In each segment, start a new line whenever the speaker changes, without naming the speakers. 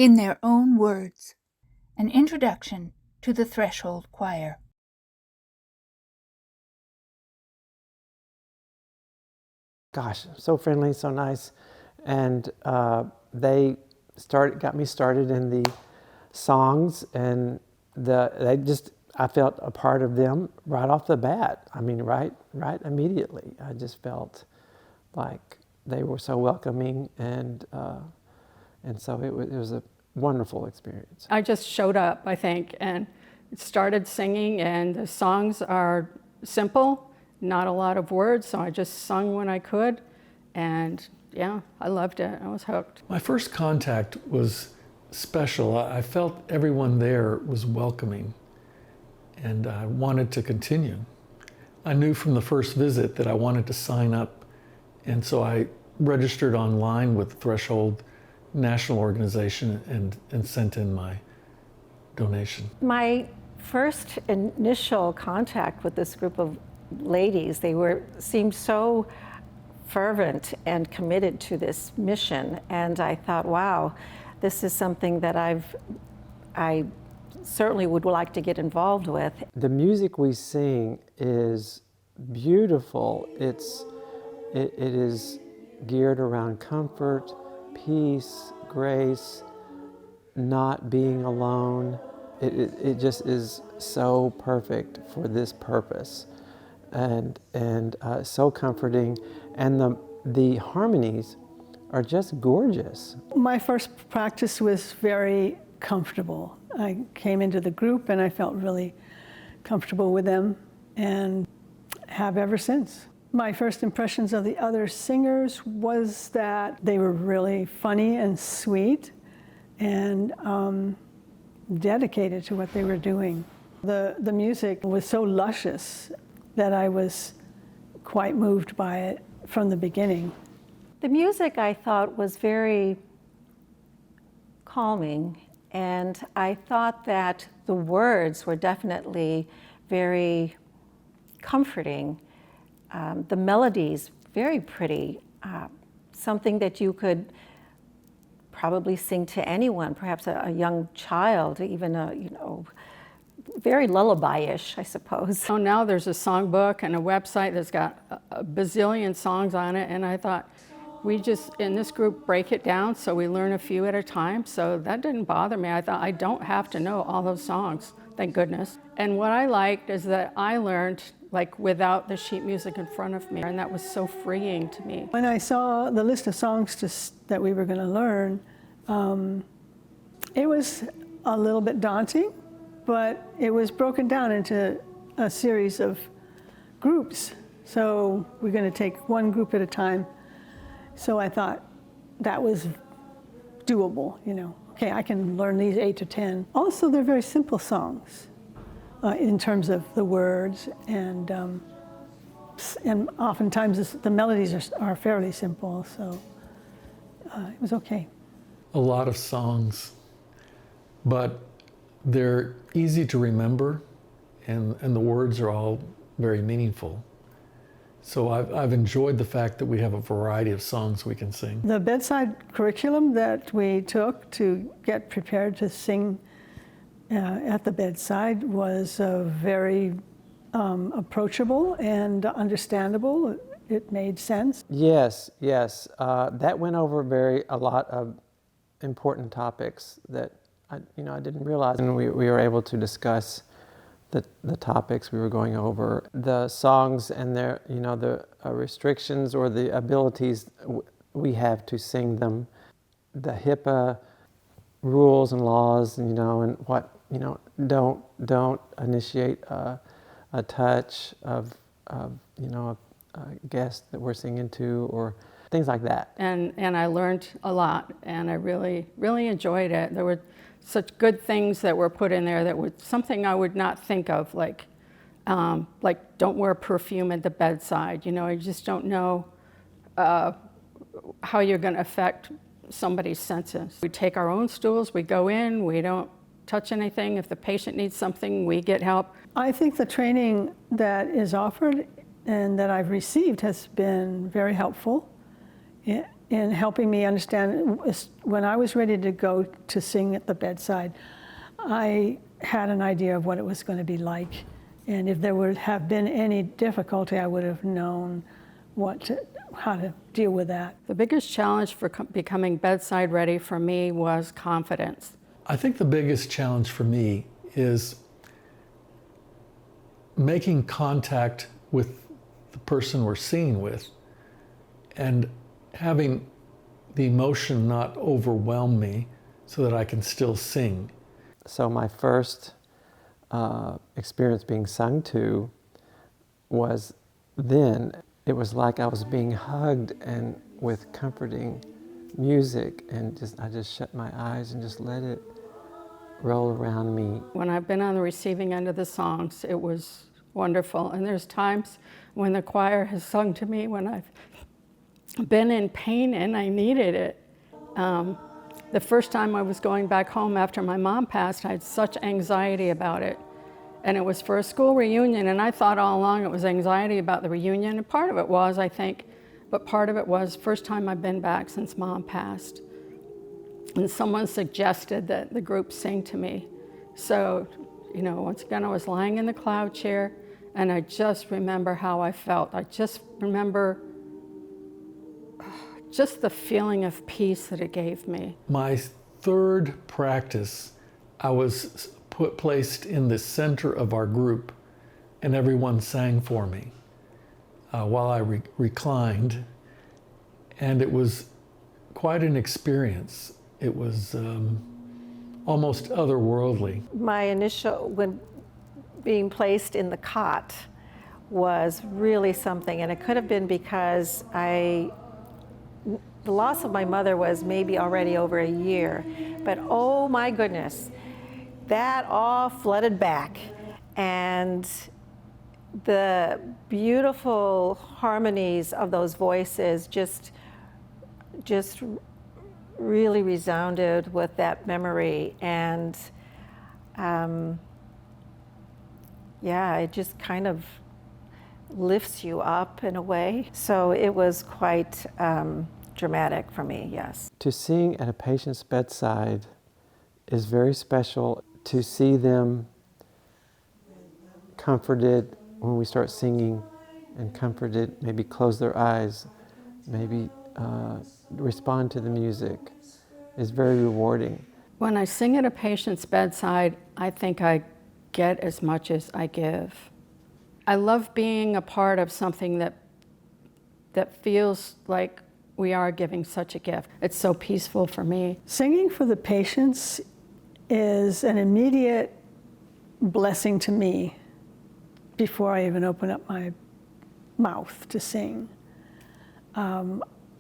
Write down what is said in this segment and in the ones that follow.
in their own words. An introduction to the Threshold Choir.
Gosh, so friendly, so nice, and they got me started in the songs, and I felt a part of them right off the bat. I mean, right immediately. I just felt like they were so welcoming, and so it was a wonderful experience.
I just showed up, I think, and started singing, and the songs are simple, not a lot of words, so I just sung when I could, and yeah, I loved it. I was hooked.
My first contact was special. I felt everyone there was welcoming, and I wanted to continue. I knew from the first visit that I wanted to sign up, and so I registered online with the Threshold National Organization and sent in my donation.
My first initial contact with this group of ladies, they seemed so fervent and committed to this mission, and I thought, wow, this is something that I certainly would like to get involved with.
The music we sing is beautiful. It is geared around comfort, peace, grace, not being alone. It just is so perfect for this purpose, and so comforting, and the harmonies are just gorgeous.
My first practice was very comfortable. I came into the group and I felt really comfortable with them, and have ever since. My first impressions of the other singers was that they were really funny and sweet and dedicated to what they were doing. The music was so luscious that I was quite moved by it from the beginning.
The music, I thought, was very calming, and I thought that the words were definitely very comforting. The melodies, very pretty, something that you could probably sing to anyone, perhaps a young child, even very lullaby-ish, I suppose.
So now there's a songbook and a website that's got a bazillion songs on it, and I thought, we just, in this group, break it down so we learn a few at a time, so that didn't bother me. I thought, I don't have to know all those songs, thank goodness. And what I liked is that I learned without the sheet music in front of me, and that was so freeing to me.
When I saw the list of songs that we were going to learn, it was a little bit daunting, but it was broken down into a series of groups. So we're going to take one group at a time. So I thought that was doable, Okay, I can learn these 8 to 10. Also, they're very simple songs in terms of the words, and oftentimes the melodies are fairly simple, so it was okay.
A lot of songs, but they're easy to remember, and the words are all very meaningful. So I've enjoyed the fact that we have a variety of songs we can sing.
The bedside curriculum that we took to get prepared to sing at the bedside was very approachable and understandable. It made sense.
Yes. That went over a lot of important topics that I didn't realize, and we were able to discuss the topics we were going over, the songs and their the restrictions or the abilities we have to sing them, the HIPAA rules and laws, and what don't initiate a touch of a guest that we're singing to, or things like that.
And I learned a lot, and I really, really enjoyed it. There were such good things that were put in there that were something I would not think of, like don't wear perfume at the bedside. You just don't know how you're going to affect somebody's senses. We take our own stools, we go in, we don't touch anything. If the patient needs something, we get help.
I think the training that is offered and that I've received has been very helpful. in helping me understand. When I was ready to go to sing at the bedside, I had an idea of what it was going to be like. And if there would have been any difficulty, I would have known how to deal with that.
The biggest challenge for becoming bedside ready for me was confidence.
I think the biggest challenge for me is making contact with the person we're singing with and having the emotion not overwhelm me so that I can still sing.
So my first experience being sung to was then. It was like I was being hugged and with comforting music, and I just shut my eyes and just let it roll around me.
When I've been on the receiving end of the songs, it was wonderful. And there's times when the choir has sung to me when I've been in pain and I needed it. The first time I was going back home after my mom passed, I had such anxiety about it. And it was for a school reunion, and I thought all along it was anxiety about the reunion, and part of it was, I think, but part of it was first time I've been back since Mom passed. And someone suggested that the group sing to me. So, once again, I was lying in the cloud chair, and I just remember how I felt. I just remember just the feeling of peace that it gave me.
My third practice, I was placed in the center of our group, and everyone sang for me while I reclined, and it was quite an experience. It was almost otherworldly.
My initial, when being placed in the cot, was really something, and it could have been because the loss of my mother was maybe already over a year, but oh my goodness, that all flooded back, and the beautiful harmonies of those voices just really resounded with that memory, and it just kind of lifts you up in a way. So it was quite dramatic for me, yes.
To sing at a patient's bedside is very special. To see them comforted when we start singing, and comforted, maybe close their eyes, maybe respond to the music, is very rewarding.
When I sing at a patient's bedside, I think I get as much as I give. I love being a part of something that feels like we are giving such a gift. It's so peaceful for me.
Singing for the patients is an immediate blessing to me before I even open up my mouth to sing.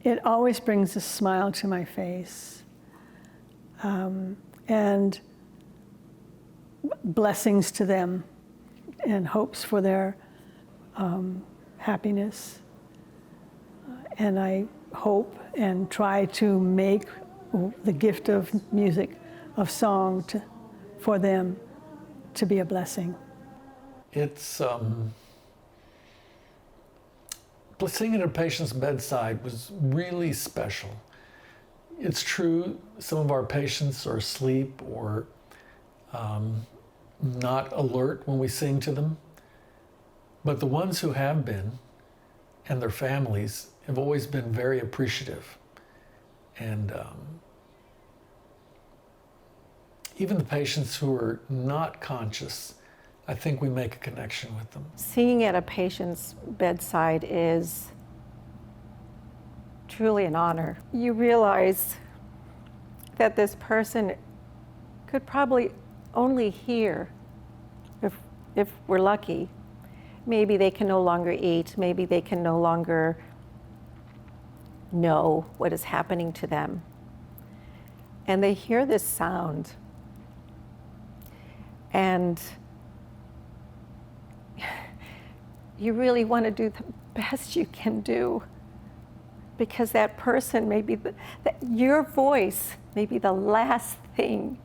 It always brings a smile to my face, and blessings to them, and hopes for their happiness. And I hope and try to make the gift of music, of song, for them to be a blessing.
It's singing at a patient's bedside was really special. It's true, some of our patients are asleep or not alert when we sing to them, but the ones who have been, and their families, have always been very appreciative. And even the patients who are not conscious, I think we make a connection with them.
Singing at a patient's bedside is truly an honor. You realize that this person could probably only hear, if we're lucky. Maybe they can no longer eat, maybe they can no longer know what is happening to them. And they hear this sound, and you really want to do the best you can do, because that person may be, your voice may be the last thing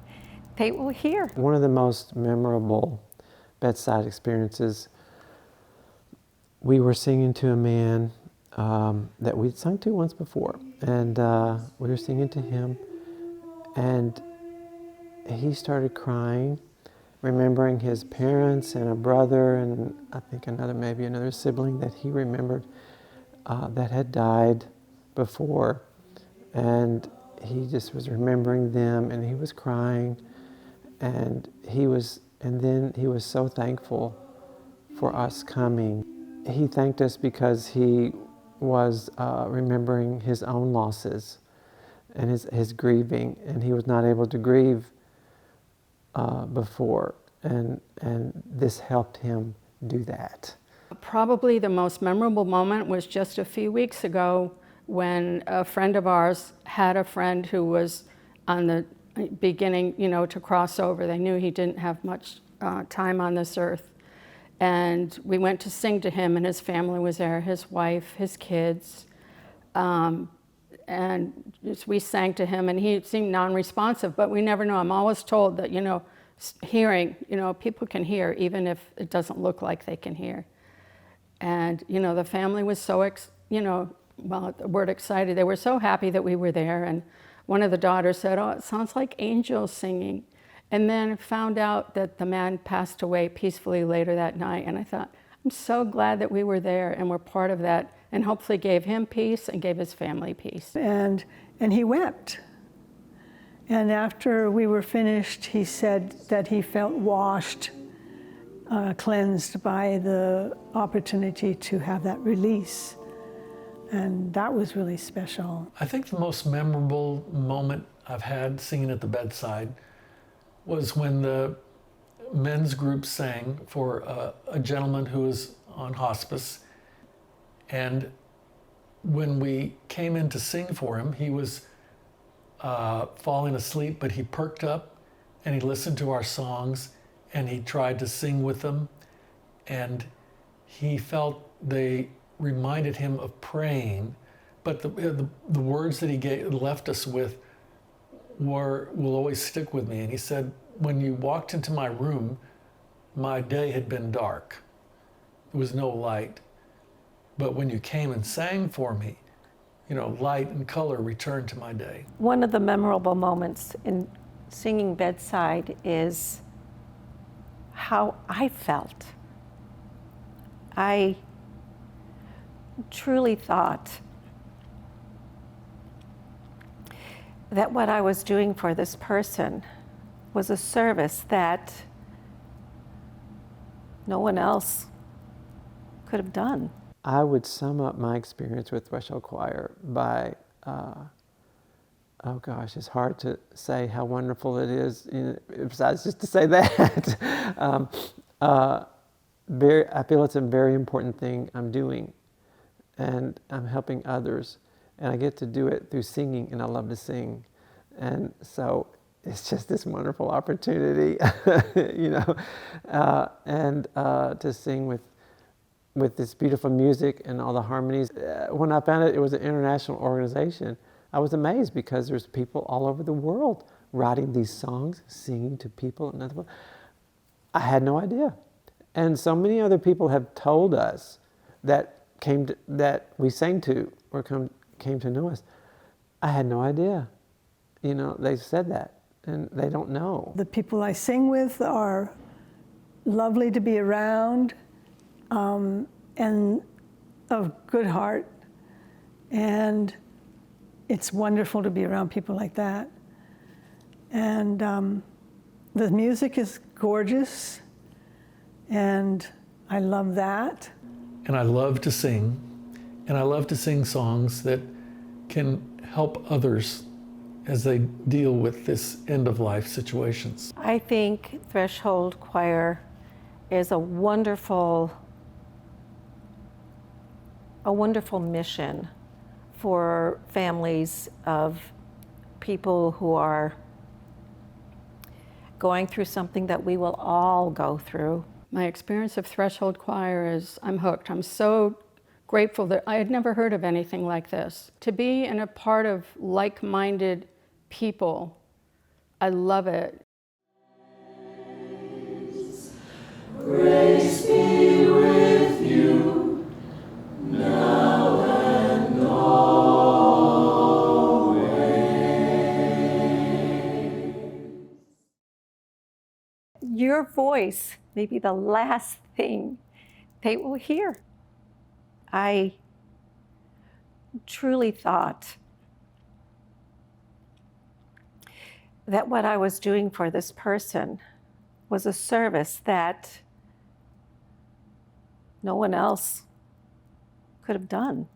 they will hear.
One of the most memorable bedside experiences, we were singing to a man that we'd sung to once before. And we were singing to him, and he started crying, remembering his parents and a brother and I think maybe another sibling that he remembered that had died before. And he just was remembering them, and he was crying, and then he was so thankful for us coming. He thanked us because he was remembering his own losses and his grieving, and he was not able to grieve before, and this helped him do that.
Probably the most memorable moment was just a few weeks ago when a friend of ours had a friend who was on the beginning, to cross over. They knew he didn't have much time on this earth. And we went to sing to him, and his family was there, his wife, his kids. And we sang to him, and he seemed non-responsive, but we never know. I'm always told that, hearing, people can hear even if it doesn't look like they can hear. And, the family was so, the word excited, they were so happy that we were there. And one of the daughters said, "Oh, it sounds like angels singing." And then found out that the man passed away peacefully later that night. And I thought, I'm so glad that we were there and were part of that, and hopefully gave him peace and gave his family peace.
And he wept. And after we were finished, he said that he felt washed, cleansed by the opportunity to have that release. And that was really special.
I think the most memorable moment I've had singing at the bedside was when the men's group sang for a gentleman who was on hospice. And when we came in to sing for him, he was falling asleep, but he perked up and he listened to our songs and he tried to sing with them. And he felt they reminded him of praying, but the words that he left us with will always stick with me. And he said, "When you walked into my room, my day had been dark. There was no light. But when you came and sang for me, light and color returned to my day."
One of the memorable moments in singing bedside is how I felt. I truly thought that what I was doing for this person was a service that no one else could have done.
I would sum up my experience with Threshold Choir by, it's hard to say how wonderful it is, besides just to say that. I feel it's a very important thing I'm doing, and I'm helping others, and I get to do it through singing, and I love to sing. And so it's just this wonderful opportunity, to sing with this beautiful music and all the harmonies. When I found out it was an international organization, I was amazed because there's people all over the world writing these songs, singing to people. I had no idea. And so many other people have told us that we sang to or came to know us. I had no idea. They said that, and they don't know.
The people I sing with are lovely to be around, and of good heart. And it's wonderful to be around people like that. And the music is gorgeous, and I love that.
And I love to sing, and I love to sing songs that can help others as they deal with this end-of-life situations.
I think Threshold Choir is a wonderful mission for families of people who are going through something that we will all go through.
My experience of Threshold Choir is I'm hooked. I'm so grateful that I had never heard of anything like this. To be in a part of like-minded people, I love it.
Grace be with you now and
your voice may be the last thing they will hear. I truly thought that what I was doing for this person was a service that no one else could have done.